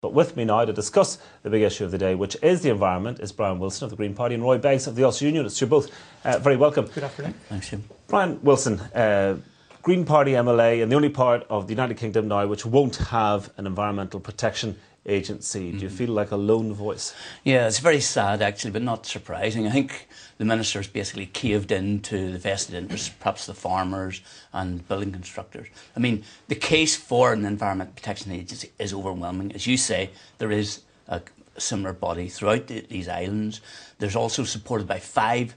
But with me now to discuss the big issue of the day, which is the environment, is Brian Wilson of the Green Party and Roy Beggs of the Ulster Unionists. You're both very welcome. Good afternoon. Thanks, Jim. Brian Wilson, Green Party MLA, and the only part of the United Kingdom now which won't have an environmental protection agency. Do you feel like a lone voice? Yeah, it's very sad actually, but not surprising. I think the Minister's basically caved in to the vested interests, perhaps the farmers and building constructors. I mean, the case for an environment protection agency is overwhelming. As you say, there is a similar body throughout these islands. There's also supported by 5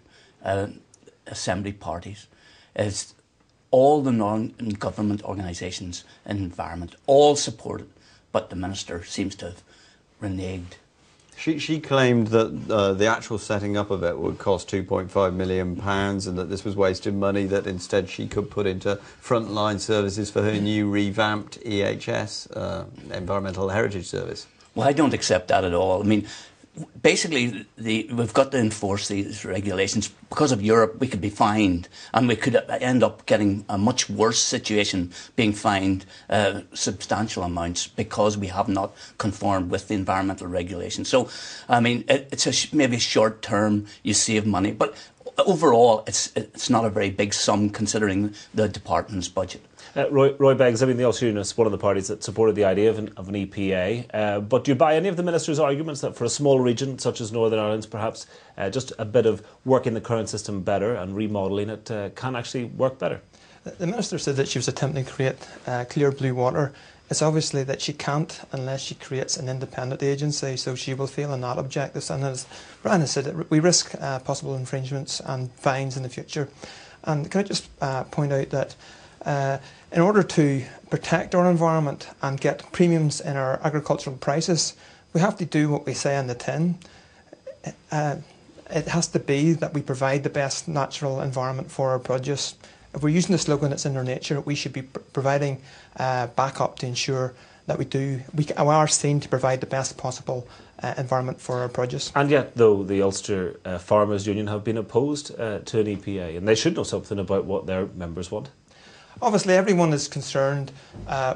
assembly parties. It's all the non-government organisations in environment, all supported. But the Minister seems to have reneged. She claimed that the actual setting up of it would cost £2.5 million and that this was wasted money that instead she could put into frontline services for her new revamped EHS, Environmental Heritage Service. Well, I don't accept that at all. I mean, basically, we've got to enforce these regulations. Because of Europe, we could be fined, and we could end up getting a much worse situation, being fined substantial amounts because we have not conformed with the environmental regulations. So, I mean, it's maybe short term, you save money, but overall, it's not a very big sum considering the department's budget. Roy Beggs, I mean, the Ulster Unionists, one of the parties that supported the idea of an EPA. But do you buy any of the Minister's arguments that for a small region such as Northern Ireland, perhaps just a bit of working the current system better and remodelling it can actually work better? The Minister said that she was attempting to create clear blue water. It's obviously that she can't unless she creates an independent agency, so she will fail on that objective. And as Brian has said, we risk possible infringements and fines in the future. And can I just point out that in order to protect our environment and get premiums in our agricultural prices, we have to do what we say in the tin. It has to be that we provide the best natural environment for our produce. If we're using the slogan "it's in our nature," we should be providing backup to ensure that we are seen to provide the best possible environment for our produce. And yet, though, the Ulster Farmers Union have been opposed to an EPA, and they should know something about what their members want. Obviously, everyone is concerned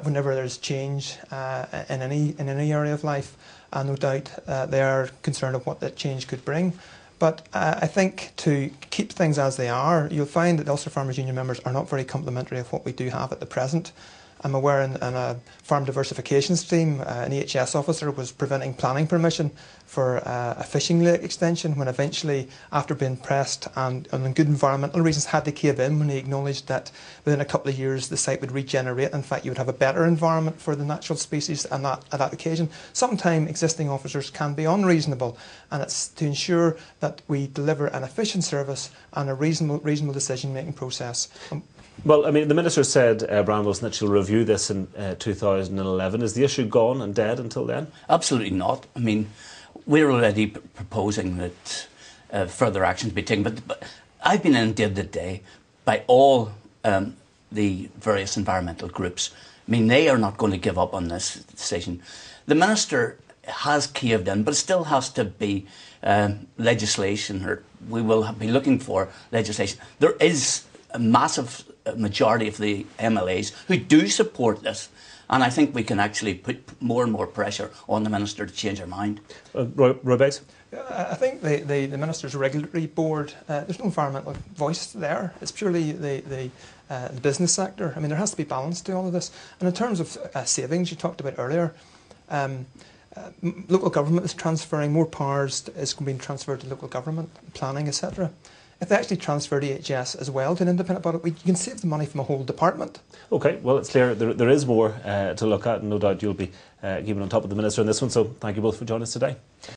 whenever there's change in any area of life, and no doubt they are concerned of what that change could bring. But I think to keep things as they are, you'll find that the Ulster Farmers Union members are not very complimentary of what we do have at the present. I'm aware in a farm diversification scheme, an EHS officer was preventing planning permission for a fishing lake extension when eventually, after being pressed and on good environmental reasons, had to cave in when he acknowledged that within a couple of years the site would regenerate. In fact, you would have a better environment for the natural species at that occasion. Sometimes existing officers can be unreasonable, and it's to ensure that we deliver an efficient service and a reasonable decision-making process. Well, I mean, the Minister said, Brian Wilson, that she'll review this in 2011. Is the issue gone and dead until then? Absolutely not. I mean, we're already proposing that further actions be taken. But I've been inundated today by all the various environmental groups. I mean, they are not going to give up on this decision. The Minister has caved in, but it still has to be legislation, or we will be looking for legislation. There is a massive majority of the MLAs who do support this, and I think we can actually put more and more pressure on the Minister to change her mind. Roy Beggs? I think the Minister's Regulatory Board, there's no environmental voice there. It's purely the business sector. I mean, there has to be balance to all of this. And in terms of savings you talked about earlier, local government is transferring more powers, is being transferred to local government, planning, etc. If they actually transferred EHS as well to an independent body, you can save the money from a whole department. OK, well, it's clear there is more to look at, and no doubt you'll be keeping on top of the Minister on this one. So thank you both for joining us today.